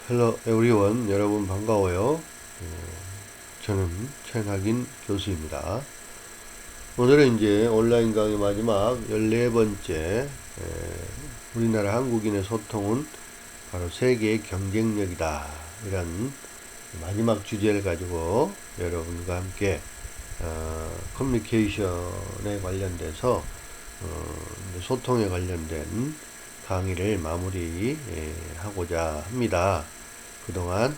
Hello everyone. 여러분 반가워요. 저는 최낙인 교수입니다. 오늘은 이제 온라인 강의 마지막 14번째 우리나라 한국인의 소통은 바로 세계의 경쟁력이다. 이런 마지막 주제를 가지고 여러분과 함께 커뮤니케이션에 관련돼서 소통에 관련된 강의를 마무리하고자 합니다. 그동안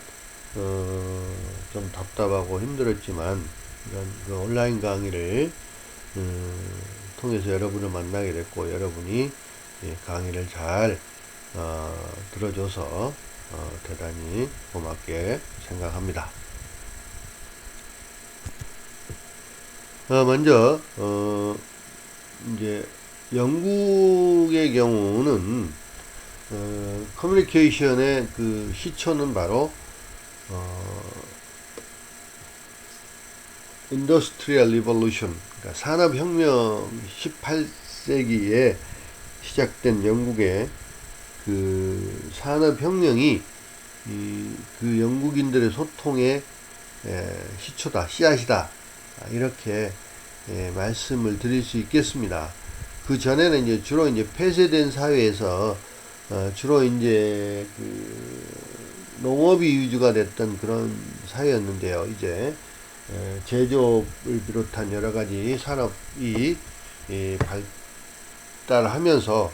좀 답답하고 힘들었지만 이런 그 온라인 강의를 통해서 여러분을 만나게 됐고, 여러분이 강의를 잘 들어줘서 대단히 고맙게 생각합니다. 먼저 이제 영국의 경우는 커뮤니케이션의 그 시초는 바로 인더스트리얼 리볼루션, 그러니까 산업혁명 18세기에 시작된 영국의 그 산업혁명이 그 영국인들의 소통의 시초다, 씨앗이다, 이렇게 말씀을 드릴 수 있겠습니다. 그 전에는 이제 주로 이제 폐쇄된 사회에서 주로 이제 그 농업이 위주가 됐던 그런 사회였는데요. 이제 제조업을 비롯한 여러 가지 산업이 발달하면서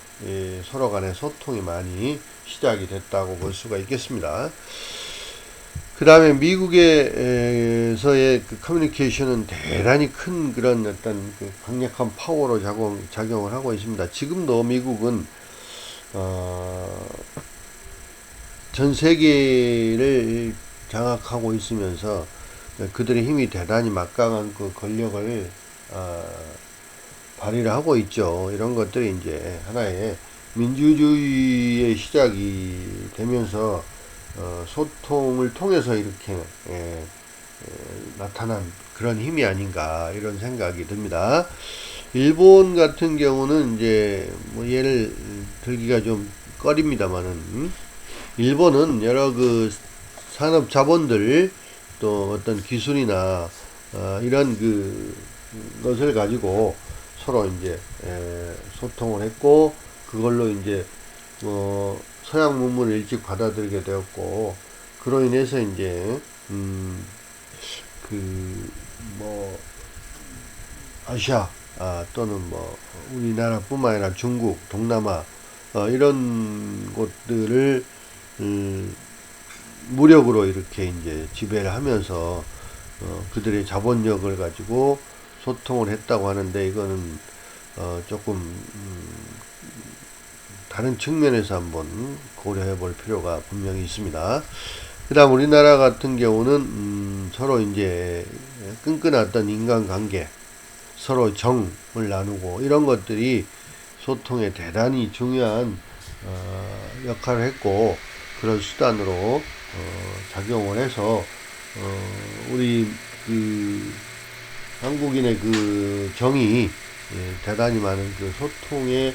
서로 간의 소통이 많이 시작이 됐다고 볼 수가 있겠습니다. 그 다음에 미국에서의 그 커뮤니케이션은 대단히 큰 그런 어떤 그 강력한 파워로 작용을 하고 있습니다. 지금도 미국은 전 세계를 장악하고 있으면서 그들의 힘이 대단히 막강한 그 권력을 발휘를 하고 있죠. 이런 것들이 이제 하나의 민주주의의 시작이 되면서 소통을 통해서 이렇게 나타난 그런 힘이 아닌가, 이런 생각이 듭니다. 일본 같은 경우는 이제 뭐 예를 들기가 좀 꺼립니다만은, 일본은 여러 그 산업 자본들, 또 어떤 기술이나 이런 그 것을 가지고 서로 이제 소통을 했고, 그걸로 이제 서양 문물을 일찍 받아들이게 되었고, 그로 인해서 이제 뭐 아시아 또는 뭐 우리나라뿐만 아니라 중국, 동남아 이런 곳들을 무력으로 이렇게 이제 지배를 하면서 그들의 자본력을 가지고 소통을 했다고 하는데, 이거는 조금 다른 측면에서 한번 고려해 볼 필요가 분명히 있습니다. 그 다음 우리나라 같은 경우는 서로 이제 끈끈했던 인간관계, 서로 정을 나누고 이런 것들이 소통에 대단히 중요한 역할을 했고, 그런 수단으로 작용을 해서 우리 그 한국인의 그 정이 대단히 많은 그 소통에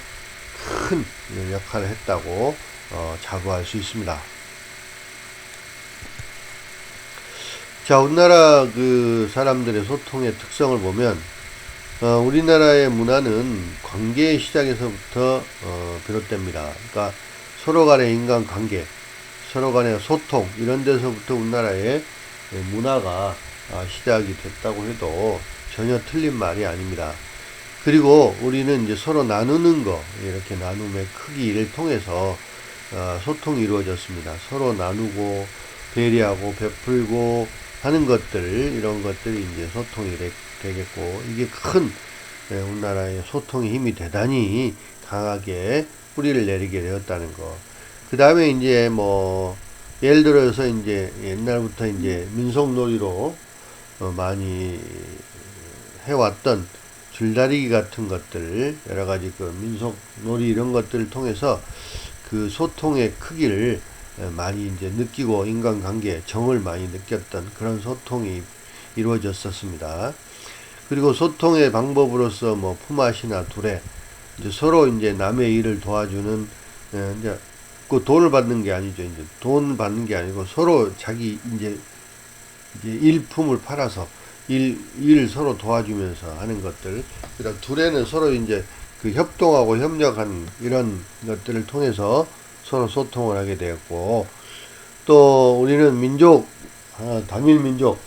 큰 역할을 했다고 자부할 수 있습니다. 자, 우리나라 그 사람들의 소통의 특성을 보면 우리나라의 문화는 관계의 시작에서부터 비롯됩니다. 그러니까 서로 간의 인간관계, 서로 간의 소통, 이런 데서부터 우리나라의 문화가 시작이 됐다고 해도 전혀 틀린 말이 아닙니다. 그리고 우리는 이제 서로 나누는 거, 이렇게 나눔의 크기를 통해서 소통이 이루어졌습니다. 서로 나누고 배려하고 베풀고 하는 것들, 이런 것들이 이제 소통이 되겠고, 이게 큰 우리나라의 소통의 힘이 대단히 강하게 뿌리를 내리게 되었다는 거. 그 다음에 이제 뭐 예를 들어서 이제 옛날부터 이제 민속놀이로 많이 해왔던 줄다리기 같은 것들, 여러 가지 그 민속놀이 이런 것들을 통해서 그 소통의 크기를 많이 이제 느끼고, 인간관계, 정을 많이 느꼈던 그런 소통이 이루어졌었습니다. 그리고 소통의 방법으로서 뭐 품앗이나 두레, 이제 서로 이제 남의 일을 도와주는 이제 그 돈을 받는 게 아니죠. 이제 돈 받는 게 아니고 서로 자기 이제 일품을 팔아서 일 서로 도와주면서 하는 것들. 그다음 둘에는 서로 이제 그 협동하고 협력한 이런 것들을 통해서 서로 소통을 하게 되었고, 또 우리는 민족, 단일 민족,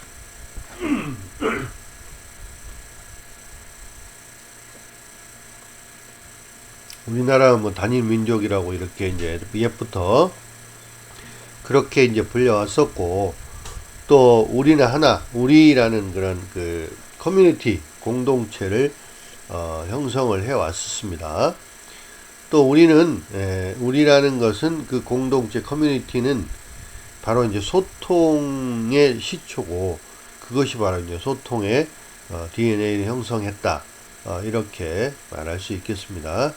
우리나라 뭐 단일 민족이라고 이렇게 이제 옛부터 그렇게 이제 불려왔었고, 또 우리는 하나, 우리라는 그런 그 커뮤니티 공동체를 형성을 해 왔었습니다. 또 우리라는 것은 그 공동체 커뮤니티는 바로 이제 소통의 시초고, 그것이 바로 이제 소통의 DNA를 형성했다. 이렇게 말할 수 있겠습니다.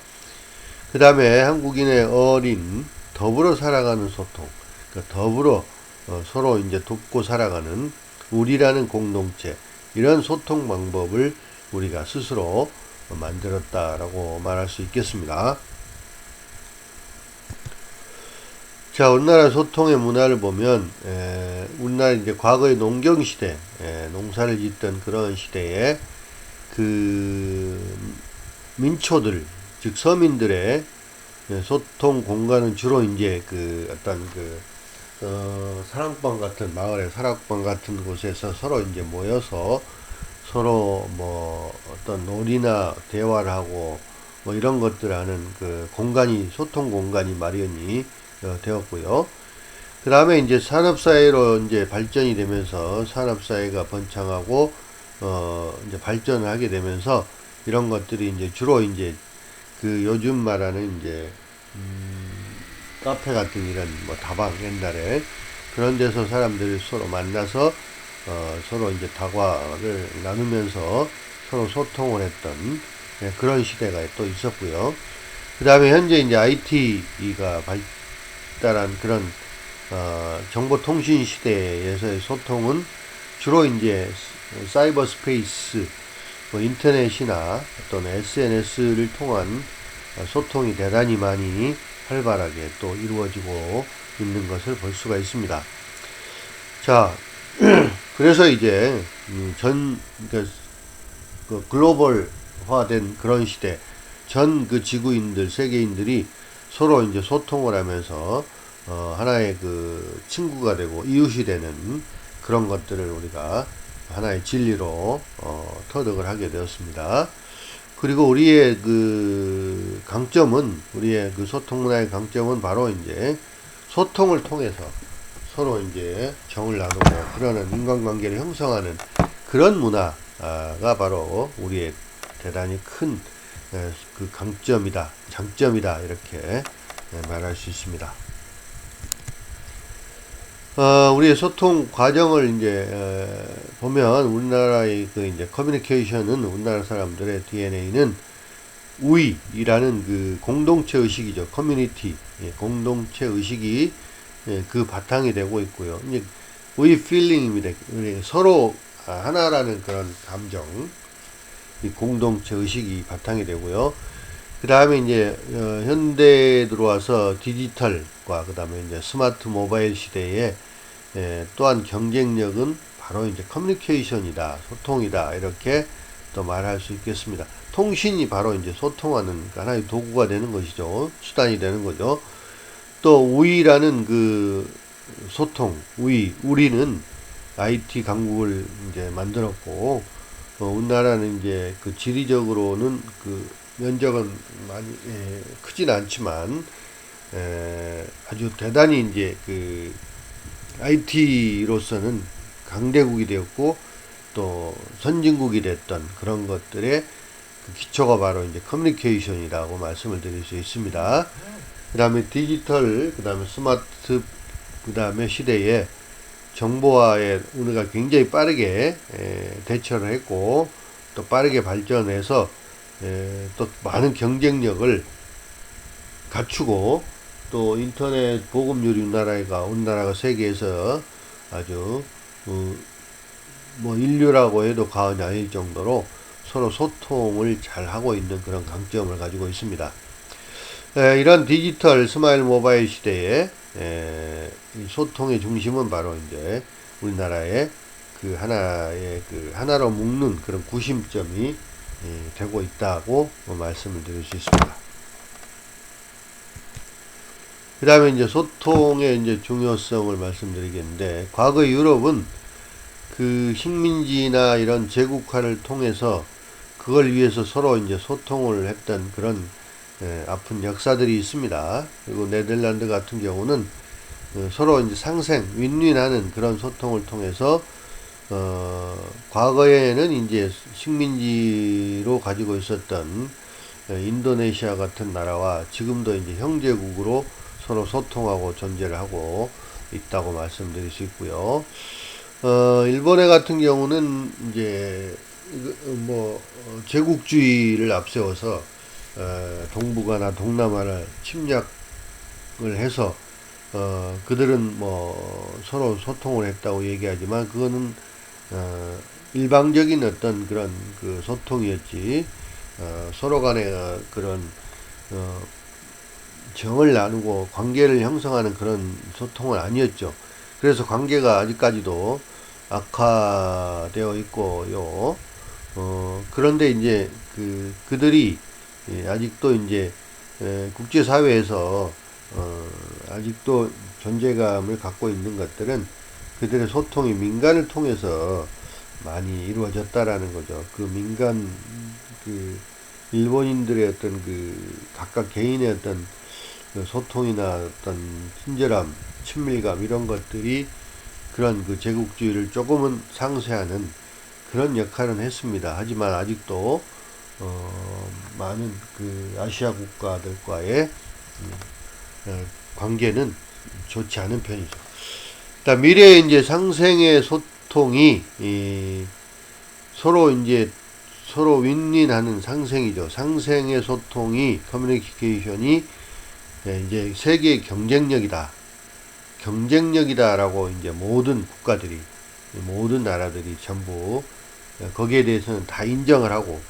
그 다음에 한국인의 어린 더불어 살아가는 소통, 그러니까 더불어 서로 이제 돕고 살아가는 우리라는 공동체, 이런 소통 방법을 우리가 스스로 만들었다라고 말할 수 있겠습니다. 자, 우리나라 소통의 문화를 보면, 우리나라 이제 과거의 농경시대, 농사를 짓던 그런 시대에 그 민초들, 즉 서민들의 소통 공간은 주로 이제 그 어떤 그 사랑방 같은, 마을의 사랑방 같은 곳에서 서로 이제 모여서 서로 뭐 어떤 놀이나 대화를 하고 뭐 이런 것들 하는 그 공간이, 소통 공간이 마련이 되었고요. 그 다음에 이제 산업사회로 이제 발전이 되면서 산업사회가 번창하고 이제 발전을 하게 되면서 이런 것들이 이제 주로 이제 그 요즘 말하는 이제 카페 같은 이런 뭐 다방, 옛날에 그런 데서 사람들이 서로 만나서 서로 이제 다과를 나누면서 서로 소통을 했던 그런 시대가 또 있었고요. 그 다음에 현재 이제 IT가 발달한 그런 정보통신 시대에서의 소통은 주로 이제 사이버 스페이스, 뭐 인터넷이나 또는 SNS를 통한 소통이 대단히 많이 활발하게 또 이루어지고 있는 것을 볼 수가 있습니다. 자, 그래서 이제 그 글로벌화된 그런 시대, 전 그 지구인들, 세계인들이 서로 이제 소통을 하면서 하나의 그 친구가 되고 이웃이 되는 그런 것들을 우리가 하나의 진리로 터득을 하게 되었습니다. 그리고 우리의 그 강점은, 우리의 그 소통 문화의 강점은 바로 이제 소통을 통해서 서로 이제 정을 나누고 그러는 인간관계를 형성하는 그런 문화가 바로 우리의 대단히 큰 그 강점이다, 장점이다, 이렇게 말할 수 있습니다. 우리의 소통 과정을 이제 보면 우리나라의 그 이제 커뮤니케이션은, 우리나라 사람들의 DNA는 우위라는 그 공동체 의식이죠. 커뮤니티, 공동체 의식이 그 바탕이 되고 있고요. 이제 we feeling입니다. 서로 하나라는 그런 감정, 이 공동체 의식이 바탕이 되고요. 그 다음에 이제 현대에 들어와서 디지털과 그 다음에 이제 스마트 모바일 시대에 또한 경쟁력은 바로 이제 커뮤니케이션이다, 소통이다, 이렇게 또 말할 수 있겠습니다. 통신이 바로 이제 소통하는 하나의 도구가 되는 것이죠. 수단이 되는 거죠. 또 우위라는 그 소통, 우리는 IT 강국을 이제 만들었고, 우리나라는 이제 그 지리적으로는 그 면적은 많이 크진 않지만 아주 대단히 이제 그 IT로서는 강대국이 되었고 또 선진국이 됐던 그런 것들의 그 기초가 바로 이제 커뮤니케이션이라고 말씀을 드릴 수 있습니다. 그 다음에 디지털, 그 다음에 스마트, 그 다음에 시대에 정보화에 우리가 굉장히 빠르게 대처를 했고 또 빠르게 발전해서 또 많은 경쟁력을 갖추고, 또 인터넷 보급률이 우리나라가 세계에서 아주 뭐 인류라고 해도 과언이 아닐 정도로 서로 소통을 잘 하고 있는 그런 강점을 가지고 있습니다. 이런 디지털 스마일 모바일 시대에 이 소통의 중심은 바로 이제 우리나라의 그 하나의 그 하나로 묶는 그런 구심점이 되고 있다고 말씀을 드릴 수 있습니다. 그 다음에 이제 소통의 이제 중요성을 말씀드리겠는데, 과거 유럽은 그 식민지나 이런 제국화를 통해서 그걸 위해서 서로 이제 소통을 했던 그런 아픈 역사들이 있습니다. 그리고 네덜란드 같은 경우는 서로 이제 상생, 윈윈하는 그런 소통을 통해서 과거에는 이제 식민지로 가지고 있었던 인도네시아 같은 나라와 지금도 이제 형제국으로 서로 소통하고 존재를 하고 있다고 말씀드릴 수 있고요. 일본의 같은 경우는 이제 제국주의를 앞세워서 동북아나 동남아를 침략을 해서 그들은 뭐 서로 소통을 했다고 얘기하지만 그거는 일방적인 어떤 그런 그 소통이었지 서로 간의 그런 정을 나누고 관계를 형성하는 그런 소통은 아니었죠. 그래서 관계가 아직까지도 악화되어 있고요. 그런데 이제 그들이 아직도 이제 국제사회에서 아직도 존재감을 갖고 있는 것들은 그들의 소통이 민간을 통해서 많이 이루어졌다라는 거죠. 그 민간 그 일본인들의 어떤 그 각각 개인의 어떤 소통이나 어떤 친절함, 친밀감 이런 것들이 그런 그 제국주의를 조금은 상쇄하는 그런 역할은 했습니다. 하지만 아직도 많은 그 아시아 국가들과의 관계는 좋지 않은 편이죠. 일단 미래의 이제 상생의 소통이 서로 윈윈하는 상생이죠. 상생의 소통이 커뮤니케이션이 이제 세계의 경쟁력이다라고 이제 모든 국가들이 모든 나라들이 전부 거기에 대해서는 다 인정을 하고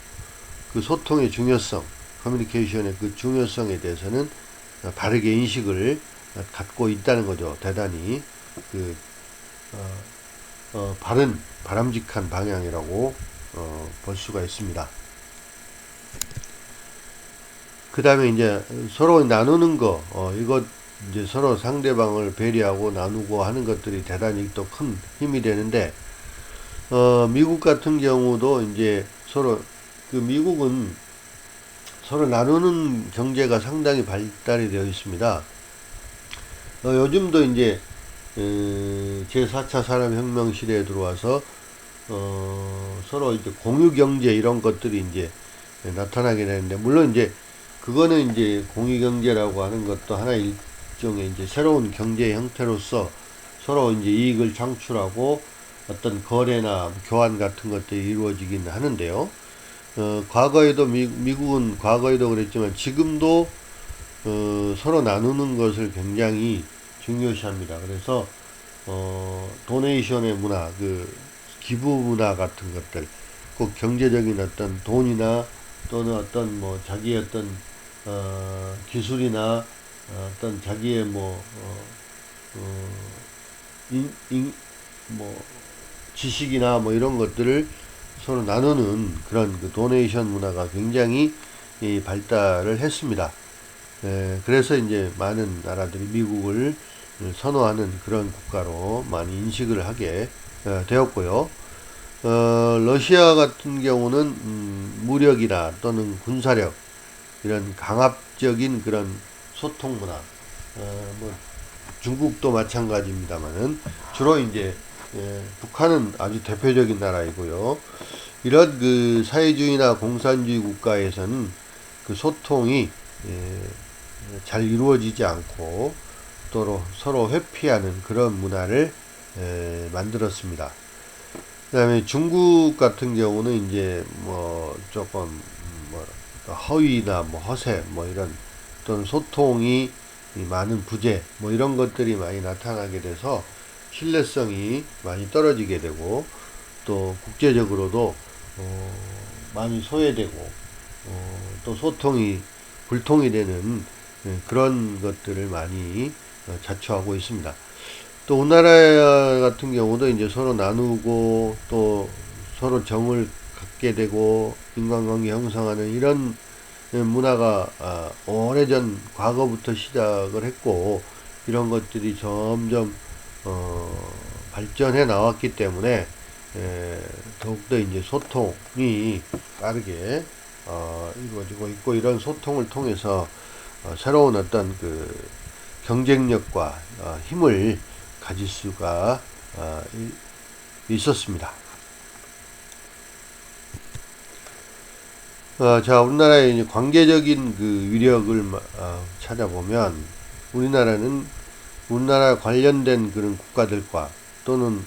그 소통의 중요성, 커뮤니케이션의 그 중요성에 대해서는 바르게 인식을 갖고 있다는 거죠. 대단히 그 바른 바람직한 방향이라고 볼 수가 있습니다. 그 다음에 이제 서로 나누는 거, 이것 이제 서로 상대방을 배려하고 나누고 하는 것들이 대단히 또 큰 힘이 되는데, 미국 같은 경우도 이제 미국은 서로 나누는 경제가 상당히 발달이 되어 있습니다. 요즘도 이제, 제4차 산업혁명 시대에 들어와서, 서로 이제 공유경제 이런 것들이 이제 나타나게 되는데, 물론 이제 그거는 이제 공유경제라고 하는 것도 하나의 일종의 이제 새로운 경제 형태로서 서로 이제 이익을 창출하고 어떤 거래나 교환 같은 것들이 이루어지긴 하는데요. 과거에도 미국은 과거에도 그랬지만 지금도 서로 나누는 것을 굉장히 중요시합니다. 그래서 도네이션의 문화, 그 기부 문화 같은 것들, 꼭 경제적인 어떤 돈이나 또는 어떤 뭐 자기의 어떤 기술이나 어떤 자기의 뭐 지식이나 뭐 이런 것들을 서로 나누는 그런 그 도네이션 문화가 굉장히 발달을 했습니다. 그래서 이제 많은 나라들이 미국을 선호하는 그런 국가로 많이 인식을 하게 되었고요. 러시아 같은 경우는 무력이나 또는 군사력 이런 강압적인 그런 소통 문화, 뭐 중국도 마찬가지입니다만은 주로 이제 북한은 아주 대표적인 나라이고요. 이런 그 사회주의나 공산주의 국가에서는 그 소통이 잘 이루어지지 않고 또 서로 회피하는 그런 문화를 만들었습니다. 그 다음에 중국 같은 경우는 이제 뭐 조금 뭐 허위나 뭐 허세 뭐 이런 또는 소통이 많은 부재 뭐 이런 것들이 많이 나타나게 돼서 신뢰성이 많이 떨어지게 되고 또 국제적으로도 많이 소외되고 또 소통이 불통이 되는 그런 것들을 많이 자초하고 있습니다. 또 우리나라 같은 경우도 이제 서로 나누고 또 서로 정을 갖게 되고 인간관계 형성하는 이런 문화가 오래전 과거부터 시작을 했고, 이런 것들이 점점 발전해 나왔기 때문에 더욱더 이제 소통이 빠르게 이루어지고 있고, 이런 소통을 통해서 새로운 어떤 그 경쟁력과 힘을 가질 수가 있었습니다. 자, 우리나라의 이제 관계적인 그 위력을 찾아보면, 우리나라 관련된 그런 국가들과 또는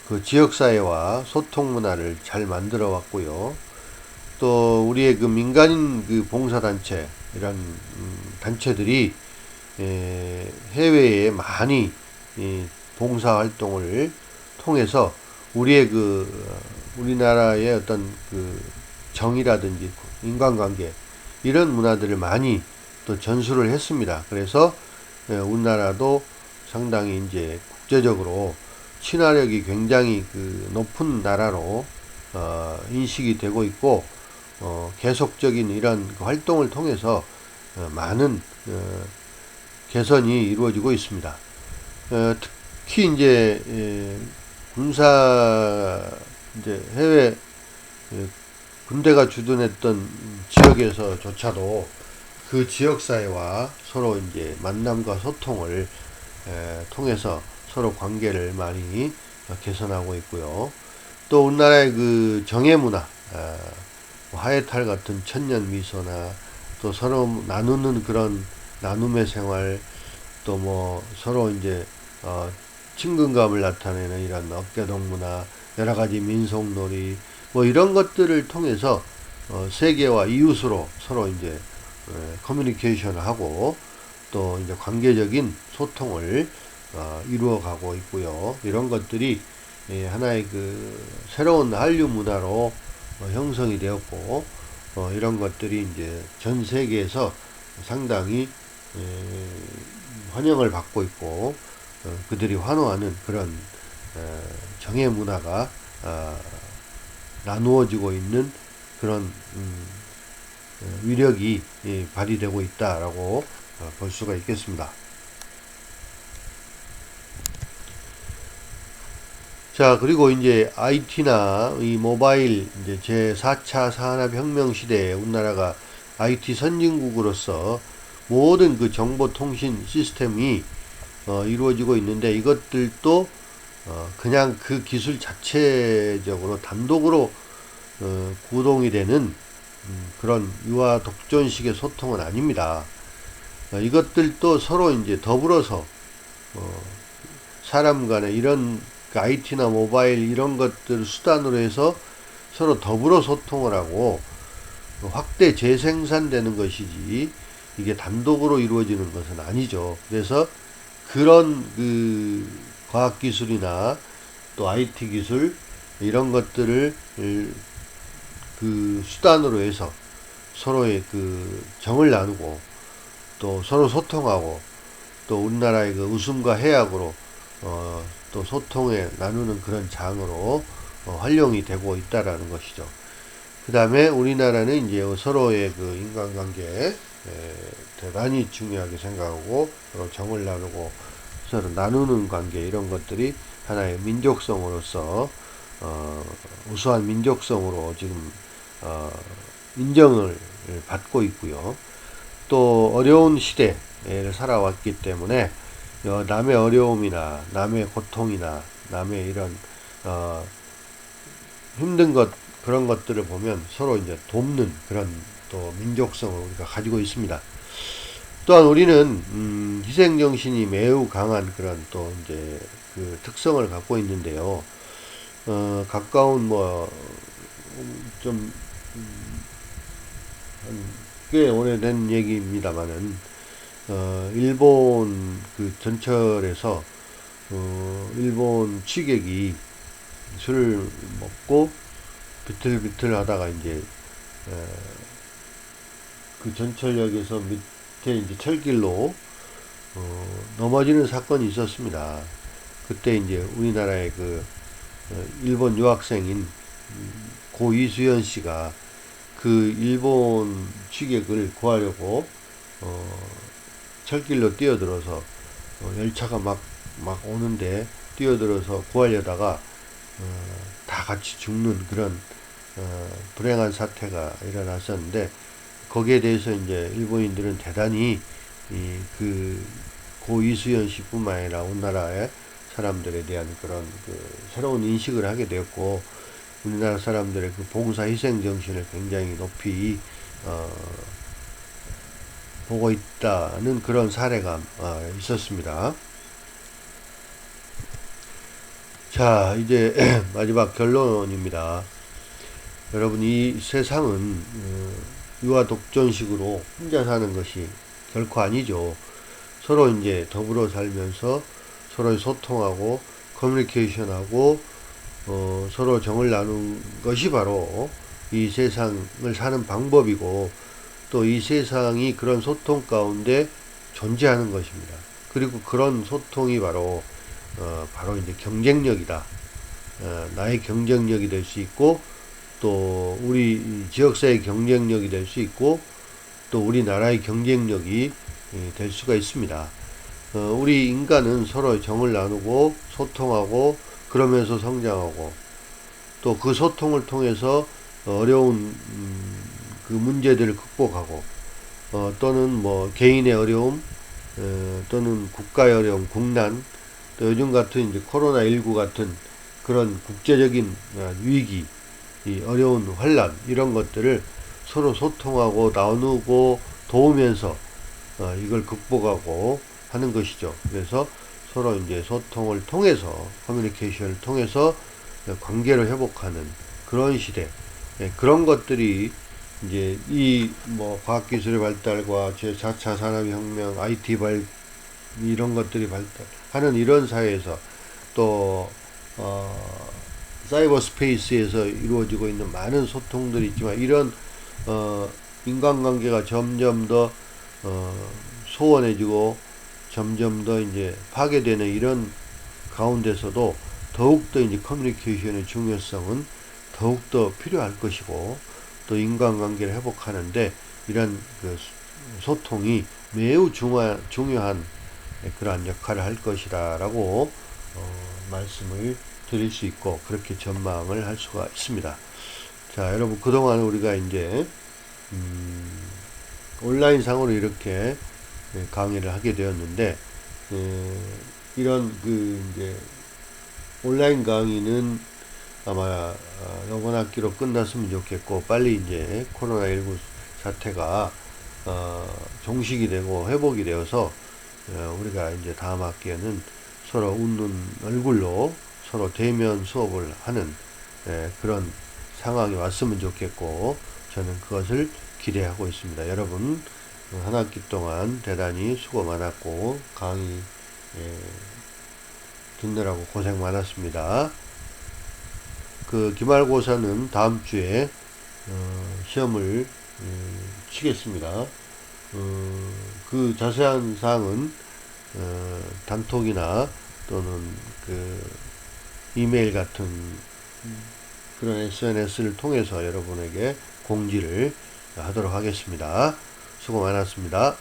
그 지역사회와 소통 문화를 잘 만들어 왔고요. 또 우리의 그 민간인 그 봉사단체, 이런 단체들이 해외에 많이 봉사활동을 통해서 우리나라의 어떤 그 정이라든지 인간관계, 이런 문화들을 많이 또 전수를 했습니다. 그래서 우리나라도 상당히 이제 국제적으로 친화력이 굉장히 그 높은 나라로 인식이 되고 있고, 계속적인 이런 활동을 통해서 많은 개선이 이루어지고 있습니다. 특히 이제 해외 군대가 주둔했던 지역에서조차도 그 지역사회와 서로 이제 만남과 소통을 통해서 서로 관계를 많이 개선하고 있고요. 또 우리나라의 그 정예 문화, 화해탈 같은 천년 미소나 또 서로 나누는 그런 나눔의 생활, 또 뭐 서로 이제 친근감을 나타내는 이런 어깨동무나 여러 가지 민속놀이, 뭐 이런 것들을 통해서 세계와 이웃으로 서로 이제 커뮤니케이션을 하고 또 이제 관계적인 소통을 이루어가고 있고요. 이런 것들이 하나의 그 새로운 한류 문화로 형성이 되었고, 이런 것들이 이제 전 세계에서 상당히 환영을 받고 있고, 그들이 환호하는 그런 정예 문화가 나누어지고 있는 그런 위력이 발휘되고 있다라고 볼 수가 있겠습니다. 자, 그리고 이제 IT나 이 모바일 이제 제4차 산업혁명 시대에 우리나라가 IT 선진국으로서 모든 그 정보통신 시스템이 이루어지고 있는데, 이것들도 그냥 그 기술 자체적으로 단독으로 구동이 되는 그런 유아 독존식의 소통은 아닙니다. 이것들도 서로 이제 더불어서 사람 간에 이런 그 IT나 모바일 이런 것들 수단으로 해서 서로 더불어 소통을 하고 확대 재생산되는 것이지, 이게 단독으로 이루어지는 것은 아니죠. 그래서 그런 그 과학기술이나 또 IT 기술 이런 것들을 그 수단으로 해서 서로의 그 정을 나누고 또 서로 소통하고, 또 우리나라의 그 웃음과 해악으로 또 소통에 나누는 그런 장으로 활용이 되고 있다라는 것이죠. 그 다음에 우리나라는 이제 서로의 그 인간관계 대단히 중요하게 생각하고 서로 정을 나누고 서로 나누는 관계, 이런 것들이 하나의 민족성으로서 우수한 민족성으로 지금 인정을 받고 있고요. 또 어려운 시대를 살아왔기 때문에 남의 어려움이나 남의 고통이나 남의 이런 힘든 것, 그런 것들을 보면 서로 이제 돕는 그런 또 민족성을 우리가 가지고 있습니다. 또한 우리는 희생정신이 매우 강한 그런 또 이제 그 특성을 갖고 있는데요. 가까운 좀 꽤 오래된 얘기입니다만은 일본 그 전철에서 일본 취객이 술을 먹고 비틀비틀 하다가 이제 그 전철역에서 이렇게 이제 철길로 넘어지는 사건이 있었습니다. 그때 이제 우리나라의 일본 유학생인 고 이수연 씨가 그 일본 취객을 구하려고 철길로 뛰어들어서 열차가 막 오는데 뛰어들어서 구하려다가 다 같이 죽는 그런 불행한 사태가 일어났었는데, 거기에 대해서 이제 일본인들은 대단히 고 이수연 씨뿐만 아니라 온 나라의 사람들에 대한 그런 새로운 인식을 하게 되었고, 우리나라 사람들의 봉사 희생 정신을 굉장히 높이 보고 있다는 그런 사례가 있었습니다. 자, 이제 마지막 결론입니다. 여러분, 이 세상은 유아 독존식으로 혼자 사는 것이 결코 아니죠. 서로 이제 더불어 살면서 서로 소통하고 커뮤니케이션하고 서로 정을 나눈 것이 바로 이 세상을 사는 방법이고, 또 이 세상이 그런 소통 가운데 존재하는 것입니다. 그리고 그런 소통이 바로 이제 경쟁력이다. 나의 경쟁력이 될 수 있고, 또 우리 지역사회의 경쟁력이 될 수 있고, 또 우리나라의 경쟁력이 될 수가 있습니다. 우리 인간은 서로 정을 나누고 소통하고 그러면서 성장하고, 또 그 소통을 통해서 어려운 그 문제들을 극복하고, 또는 뭐 개인의 어려움, 또는 국가의 어려움, 국난, 또 요즘 같은 이제 코로나19 같은 그런 국제적인 위기, 이 어려운 환란, 이런 것들을 서로 소통하고 나누고 도우면서 이걸 극복하고 하는 것이죠. 그래서 서로 이제 소통을 통해서, 커뮤니케이션을 통해서 관계를 회복하는 그런 시대, 그런 것들이 이제 과학기술의 발달과 제4차 산업혁명, IT 이런 것들이 발달하는 이런 사회에서, 또 사이버 스페이스에서 이루어지고 있는 많은 소통들이 있지만, 이런 인간관계가 점점 더 소원해지고 점점 더 이제 파괴되는 이런 가운데서도 더욱더 이제 커뮤니케이션의 중요성은 더욱더 필요할 것이고, 또 인간관계를 회복하는데 이런 소통이 매우 중요한 그러한 역할을 할 것이다 라고 말씀을 드릴 수 있고, 그렇게 전망을 할 수가 있습니다. 자, 여러분, 그동안 우리가 이제 온라인 상으로 이렇게 강의를 하게 되었는데, 이런 이제 온라인 강의는 아마 이번 학기로 끝났으면 좋겠고, 빨리 이제 코로나19 사태가 종식이 되고 회복이 되어서 우리가 이제 다음 학기에는 서로 웃는 얼굴로 서로 대면 수업을 하는 그런 상황이 왔으면 좋겠고, 저는 그것을 기대하고 있습니다. 여러분, 한 학기 동안 대단히 수고 많았고 강의 듣느라고 고생 많았습니다. 기말고사는 다음 주에 시험을 치겠습니다. 그 자세한 사항은 단톡이나 또는 이메일 같은 그런 SNS를 통해서 여러분에게 공지를 하도록 하겠습니다. 수고 많았습니다.